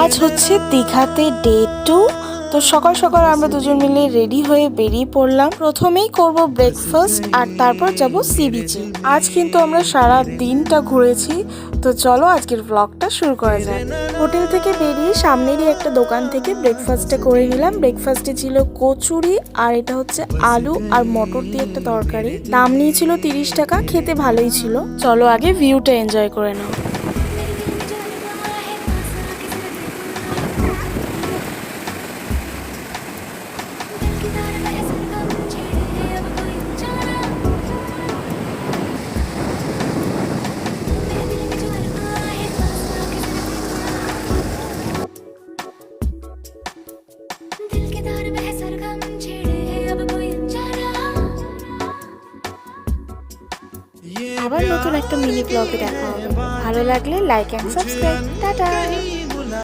আজ হচ্ছে দীঘাতে ডে 2। তো সকাল সকাল আমরা দুজন মিলে রেডি হয়ে বেরিয়ে পড়লাম। প্রথমেই করব ব্রেকফাস্ট আর তারপর যাব সি বিচে। আজ কিন্তু আমরা সারা দিনটা ঘুরেছি। তো চলো আজকের ব্লগটা শুরু করা যাক। হোটেল থেকে বেরিয়ে সামনেরই একটা দোকান থেকে ব্রেকফাস্টটা করে নিলাম। ব্রেকফাস্টে ছিল কচুরি আর এটা হচ্ছে আলু আর মটর দিয়ে একটা তরকারি। দাম নিয়েছিল 30 টাকা, খেতে ভালোই ছিল। চলো আগে ভিউটা এনজয় করে নাও। আবার নতুন একটা মিনি ব্লগে দেখা হবে। ভালো লাগলে লাইক এন্ড সাবস্ক্রাইব। টাটা।